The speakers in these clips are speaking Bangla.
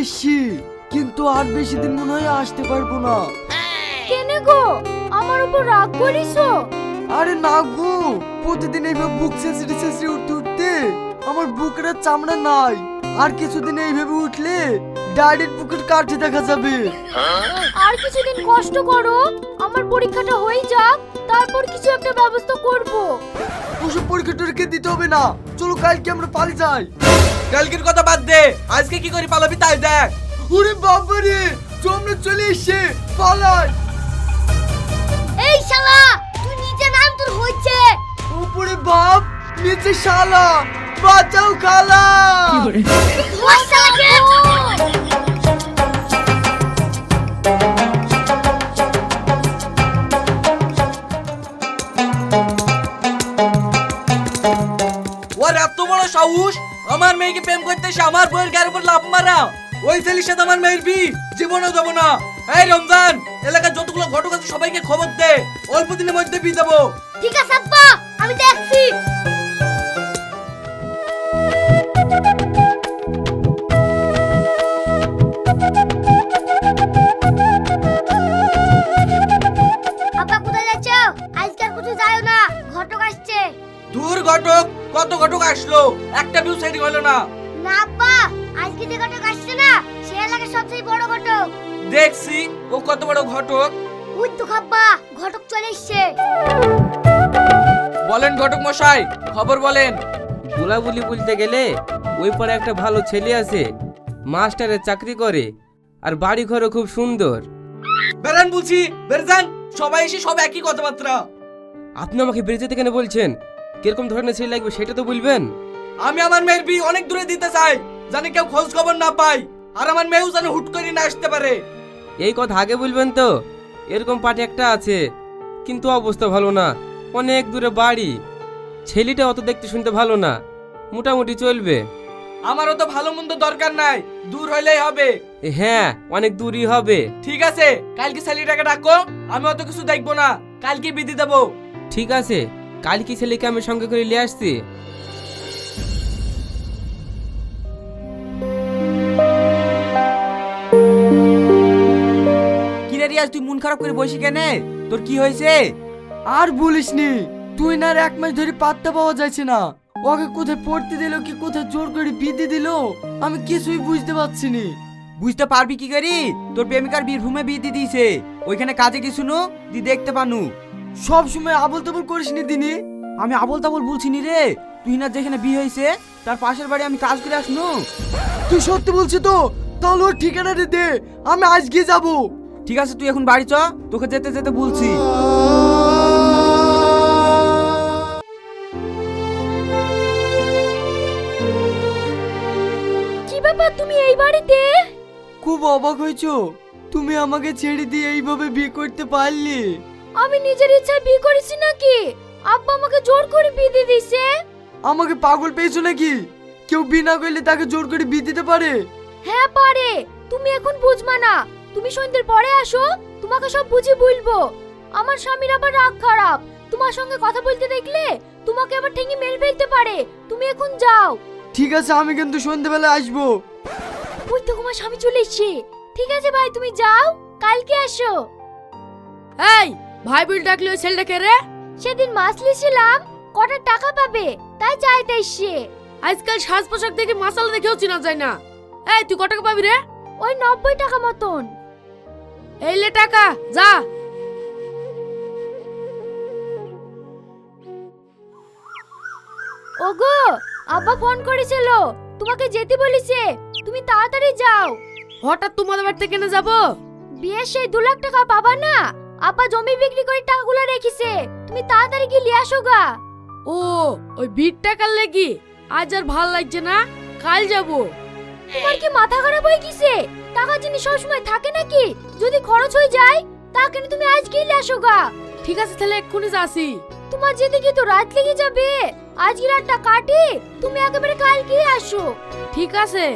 এসছি, কিন্তু আর বেশি দিন মনে হয় আসতে পারবো না। কেনে গো, আমার উপর রাগ করিছো? আরে না গো, প্রতিদিন এইভাবে বুক ছেঁচড়ে ছেঁচড়ে উঠতে উঠতে আমার বুকের আর চামড়া নাই। আর কিছুদিন এইভাবে উঠলে ডাইরেক্ট বুকের কাঠি দেখা যাবে। আর কিছুদিন কষ্ট করো, আমার পরীক্ষাটা হয়ে যাক, তারপর কিছু একটা ব্যবস্থা করব। ওসব পরীক্ষা টরীক্ষা দিতে হবে না, চলো কালকে আমরা পালিয়ে যাই। কালকের কথা বাদ দে, আজকে কি করে পালাবি তাই দেখ। ওরে বাবারে, আমরা চলে এসে পালাই। এই শালা, তুই নিচে নাম, তোর হচ্ছে। উপরে বাপ, নিচে শালা, বাঁচাও খালা। ওই শালাকে ওর এত বড় সাহস, আমার মেয়েকে প্রেম করতে এসে আমার বউয়ের গায়ের উপর লাফ মারা। ওই ছেলের সাথে আমার মেয়ের বি জীবনও দেবো না। এই রমজান, এলাকার যতগুলো ঘটক আছে সবাইকে খবর দে, অল্প দিনের মধ্যে বি দেবো। ঠিক আছে আব্বা, আমি দেখছি। আব্বা কোথায় যাচ্ছ? আজকে আর কোথাও যাও না, ঘটক আসছে। দূর ঘটক, কত ঘটক আসলো, একটা বিউ সেটিং হলো না। না আব্বা, আজকে যে ঘটক আসছে না, সে এলাকার সবচেয়ে বড় ঘটক। দেখছি ও কত বড় ঘটক। ওই তো খাব্বা, ঘটক চলে এসছে। বলেন ঘটক মশাই, খবর বলেন। বুলাবুলি বলতে গেলে ওই পারে একটা ভালো ছেলে আছে, মাস্টারের চাকরি করে, আর বাড়ি ঘরও খুব সুন্দর। বেরান বলছি, বেরজান, সবাই এসে সব একই কথাবার্তা। আপনি আমাকে বেরিয়ে যেতে কেন বলছেন? কিরকম ধরনের ছেলে লাগবে সেটা তো বলবেন। আমি আমার মেয়ের বি অনেক দূরে দিতে চাই, জানি কেউ খোঁজ খবর না পাই, আর আমার মেয়েও যেন হুট করে না আসতে পারে। এই কথা আগে বলবেন তো। এরকম পার্টি একটা আছে, কিন্তু অবস্থা ভালো না, অনেক দূরে বাড়ি। ছেলেটা অত দেখতে শুনতে ভালো না, মোটামুটি চলবে। আমারও তো ভালো মন্দ দরকার নাই, দূর হইলেই হবে। হ্যাঁ, অনেক দূরই হবে। ঠিক আছে, কালকে ছেলেটাকে ডাকো, আমি অত কিছু দেখবো না, কালকে বিধি দেবো। ঠিক আছে, কালকে ছেলেকে আমি সঙ্গে করে নিয়ে আসছি। কিরে রিয়াজ, তুই মন খারাপ করে বসে কেনে? তোর কি হয়েছে? আর বলিসনি, তুই না আর 1 মাস ধরে পাত্তা পাওয়া যাচ্ছে না। ওকে কোথায় পড়তে দিল কি কোথায় জোর করে বিধি দিল, আমি কিছুই বুঝতে পারছি নি। বুঝতে পারবি কি করি? তোর প্রেমিকার বীরভূমে বিয়ে দিয়ে দিয়েছে, ওইখানে কাজে কি শুনো দি দেখতে পানু। সব সময় আবল তাবল করিসনি দিনি। আমি আবল তাবল বলছি নি রে, তুই না যেখানে বিয়ে হয়েছে তার পাশের বাড়ি আমি কাজ করে আসনু। তুই সত্যি বলছিস তো? তাহলে ওর ঠিকানাটা দে, আমি আজকে যাব। ঠিক আছে, তুই এখন বাড়ি চ, তোকে যেতে যেতে বলছি। কি ব্যাপার, তুমি এই বাড়িতে? খুব অবাক হয়েছো, তুমি আমাকে ছেড়ে দিয়ে এইভাবে বিয়ে করতে পারলে? আমি নিজের ইচ্ছায় বিয়ে করেছি নাকি? আব্বা আমাকে জোর করে বিয়ে দিয়ে দিয়েছে। আমাকে পাগল পেয়েছো নাকি? কেউ বিনা করলে তাকে জোর করে বিয়ে দিতে পারে? হ্যাঁ পারে, তুমি এখন বুঝবা না, তুমি সন্ধ্যের পরে আসো, তোমাকে সব বুঝিয়ে বলবো। আমার স্বামীর আবার রাগ খারাপ, তোমার সঙ্গে কথা বলতে দেখলে তোমাকে আবার ঠেঙে মেরে ফেলতে পারে। তুমি এখন যাও। ঠিক আছে, আমি কিন্তু সন্ধ্যেবেলা আসবো। ওই তো তোমার স্বামী চলে এসছে। ঠিক আছে ভাই, তুমি যাও, কালকে আসো। এই ভাই বিল ডাকলে ওই ছেলেটাকে রে? সেদিন মাছ লিয়েছিলাম, কটা টাকা পাবে তাই চাইতে এসছে। আজকাল সাজ পোশাক দেখে মাসালা দেখেও চেনা যায় না। এই তুই কত টাকা পাবি রে? ওই 90 টাকা মতন। এই লে টাকা, যা। ওগো, আব্বা ফোন করেছিল, তোমাকে যেতে বলেছে, তুমি তাড়াতাড়ি যাও। হঠাৎ তোমাদের বাড়িতে কেন যাবো? বিয়ের সেই 2 লাখ টাকা পাবা না, আব্বা জমি বিক্রি করে টাকাগুলো রেখেছে, তুমি তাড়াতাড়ি গিয়ে নিয়ে আসো গা। ও, ওই ভিড় টাকার লাগি আজ আর ভাল লাগছে না, কাল যাবো। তোমার কি মাথা খারাপ হয়ে গেছে? টাকা জিনিস সবসময় থাকে নাকি? যদি খরচ হয়ে যায় তাকে তুমি আজ গিয়ে নিয়ে আসো গা। ঠিক আছে তাহলে এক্ষুনি যাচ্ছি। তোমার যেতে গিয়ে তো রাত লেগে যাবে, আজকে রাতটা কাটি, তুমি একেবারে কালকে আসো। ঠিক আছে।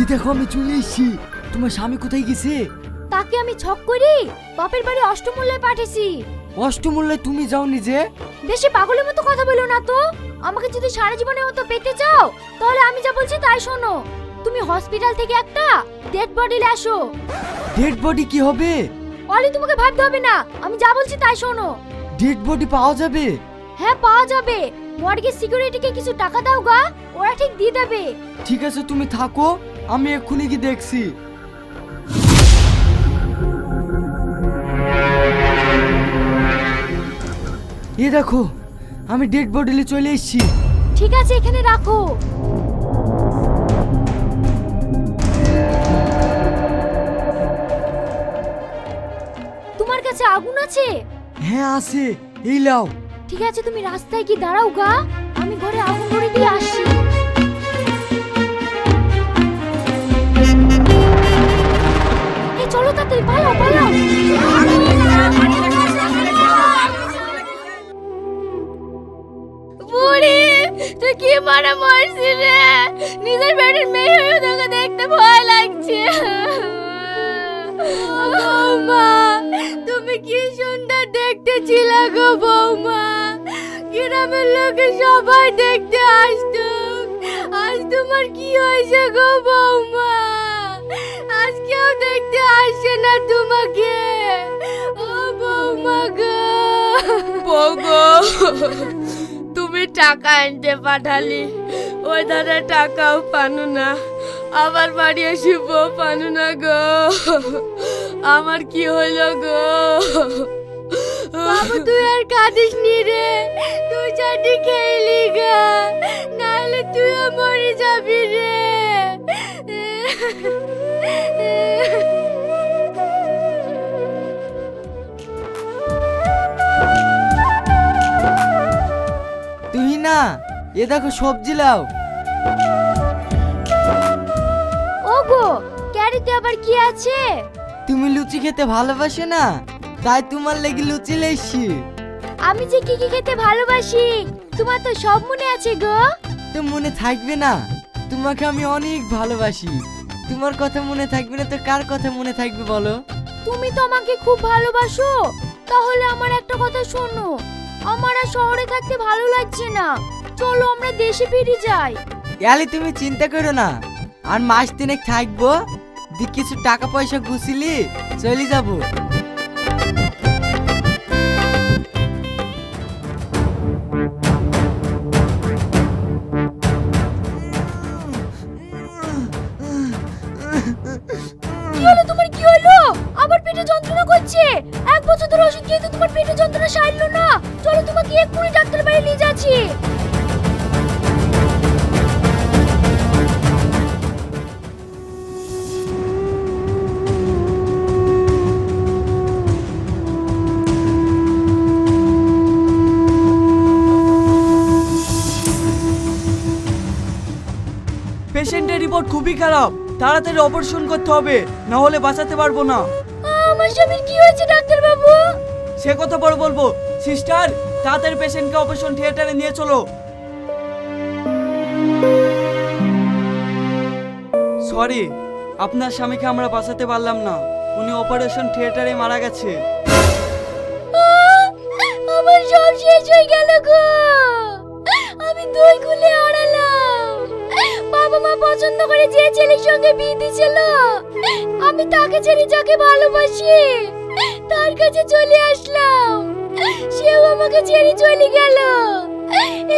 এই দেখো আমি চলে এসেছি। তোমার স্বামী কোথায় গেছে? তাকে আমি ছক করি বাপের বাড়ি অষ্টমূল্যে পাঠিয়েছি। ও অষ্টমূল্যে তুমি যাও নিজে। বেশি পাগলের মতো কথা বলো না তো। আমাকে যদি সারা জীবনের মতো পেতে চাও তাহলে আমি যা বলছি তাই শোনো। তুমি হসপিটাল থেকে একটা ডেড বডি আসো। ডেড বডি কি হবে? অলি তোমাকে ভাবতে হবে না, আমি যা বলছি তাই শোনো। ডেড বডি পাওয়া যাবে? হ্যাঁ পাওয়া যাবে। মর্গের সিকিউরিটিকে কিছু টাকা দাও গা, ওরা ঠিক দিয়ে দেবে। ঠিক আছে তুমি থাকো, আমি এক্ষুনি কি দেখছি। এ দেখো, আমি ডেড বডি নিয়ে চলে এসেছি। ঠিক আছে এখানে রাখো। তোমার কাছে আগুন আছে? হ্যাঁ আছে, এই লাও। ঠিক আছে তুমি রাস্তায় কি দাঁড়াও গা, আমি ঘরে আগুন ধরে দিয়ে আসি। এই চলো তাড়াতাড়ি পালাও পালাও। বুড়ি তুই কি মারা মারছিস রে? নিজের বাড়ির মেয়ে হয়ে তোকে দেখতে ভয় লাগছে। বৌমা তুমি কি সুন্দর দেখতে ছিলে গো বৌমা। গ্রামের লোকে সবাই দেখতে আসতো, আজ তোমার কি হয়েছে গো বৌমা? আজ কেউ দেখতে আসে না তোমাকে। ও বৌমা গো। বৌগো তুমি টাকা আনতে পাঠালি, ওই ধারে টাকাও পানু না, আবার বাড়ি এসে বউ পানু না গো। আমার কি হইল গো? বাবু তুই আর কাঁদিস নি রে, তুই চাটি খেলি গা, নাহলে তুইও মরে যাবি রে। তুই না, এ দেখো সবজি লাও। ওগো ক্যারিতে আবার কি আছে? তুমি লুচি খেতে ভালোবাসো না, তাই তোমার লেগে লুচি লেছি। আমি যে কি কি খেতে ভালোবাসি তোমার তো সব মনে আছে গো। তো মনে থাকবে না? তোমাকে আমি অনেক ভালোবাসি, তোমার কথা মনে থাকবে না তো কার কথা মনে থাকবে বলো? তুমি তো আমাকে খুব ভালোবাসো, তাহলে আমার একটা কথা শোনো। আমার আর শহরে থাকতে ভালো লাগছে না, চলো আমরা দেশে ফিরে যাই। ইয়ালি তুমি চিন্তা করো না, আর মাস তিনেক থাকবো, কিছু টাকা পয়সা গুছিলি চলে যাবো। কি হলো তোমার, কি হলো? আবার পেটে যন্ত্রণা করছে? এক বছর ধরে ওষুধ খেয়ে তো তোমার পেটে যন্ত্রণা সারলো না। চলো তোমাকে এক্ষুনি ডাক্তার বাড়ি নিয়ে যাচ্ছি। পেশেন্টের রিপোর্ট খুবই খারাপ, তাড়াতাড়ি অপারেশন করতে হবে, না হলে বাঁচাতে পারবো না। আমার স্বামীর কি হয়েছে ডাক্তার বাবু? সে কথা পরে বলবো। সিস্টার তাড়াতাড়ি পেশেন্টকে অপারেশন থিয়েটারে নিয়ে চলো। সরি, আপনার স্বামীকে আমরা বাঁচাতে পারলাম না, উনি অপারেশন থিয়েটারে মারা গেছে। আমার সব শেষ হয়ে গেল গো। আমি দুই খুলে হারালাম। বাবা মা পছন্দ করে যে ছেলের সঙ্গে বিয়ে দিয়েছিল, আমি তাকে ছেড়ে যাকে ভালোবাসি তার কাছে চলে আসলাম, সেও আমাকে ছেড়ে চলে গেল।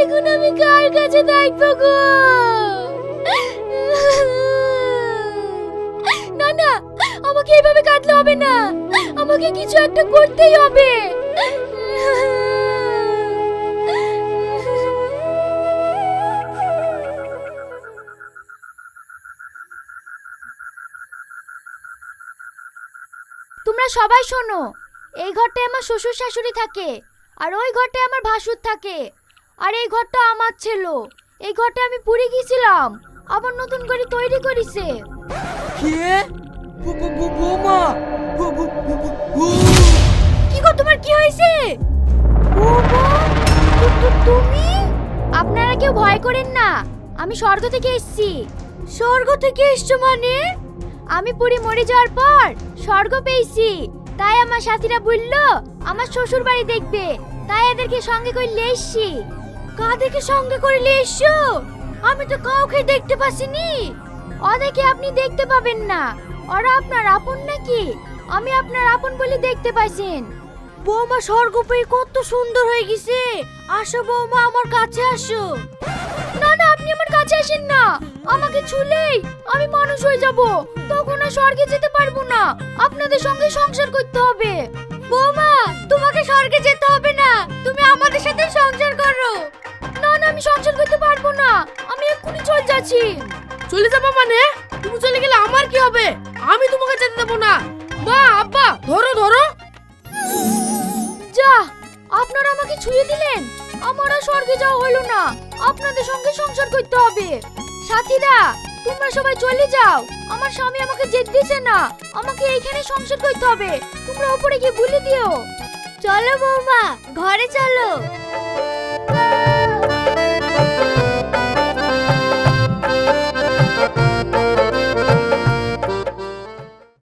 এখন আমি কার কাছে থাকবো গো? না না, আমাকে এইভাবে কাঁদলে হবে না, আমাকে কিছু একটা করতেই হবে। তোমরা সবাই শোনো, এই ঘরটায় আমার শ্বশুর শাশুড়ি থাকে, আর ওই ঘরটায় আমার ভাসুর থাকে, আর এই ঘরটা আমার ছিল। এই ঘরটা আমি পুড়ে গিয়েছিলাম, আবার নতুন করে তৈরি করেছে। কি? বৌমা, কি গো তোমার কি হয়েছে? তুমি? আপনারা কেউ ভয় করেন না, আমি স্বর্গ থেকে এসেছি। স্বর্গ থেকে এসছো মানে? আমি পুরি মরে যাওয়ার পর স্বর্গ পেয়েছি, তাই আমার সাথীরা বললো আমার শ্বশুর বাড়ি দেখবে, তাই এদেরকে সঙ্গে করে নিয়ে এসছি। কাদেরকে সঙ্গে করে নিয়ে এসছো? আমি তো কাউকে দেখতে পাচ্ছিনি। ওদেরকে আপনি দেখতে পাবেন না, ওরা আপনার আপন নাকি? আমি আপনার আপন বলে দেখতে পাইছেন। বৌমা স্বর্গ পেয়ে কত সুন্দর হয়ে গেছে। আসো বৌমা, আমার কাছে আসো। না না, আপনি আমার কাছে আসেন না। আমাকে ছুলেই আমি মানুষ হয়ে যাব, তখন আর স্বর্গে যেতে পারবো না। আপনাদের সঙ্গে সংসার করতে হবে। বৌমা, তোমাকে স্বর্গে যেতে হবে না, তুমি আমাদের সাথে সংসার করো। না না, আমি সংসার করতে পারবো না, আমি এক্ষুনি চলে যাচ্ছি। চলে যাবো মানে? তুমি চলে গেলে আমার কি হবে? আমি তোমাকে যেতে দেবো না। মা, আব্বা, ধরো ধরো। যা, আপনারা আমাকে ছুঁয়ে দিলেন, আমার আর স্বর্গে যাওয়া হলো না। আপনাদের সঙ্গে সংসার করতে হবে। সাথীরা, তোমরা সবাই চলে যাও, আমার স্বামী আমাকে যেতে দিছে না। আমাকে এইখানে সংসার করতে হবে, তোমরা উপরে গিয়ে বলে দিও। চলো বৌমা, ঘরে চলো।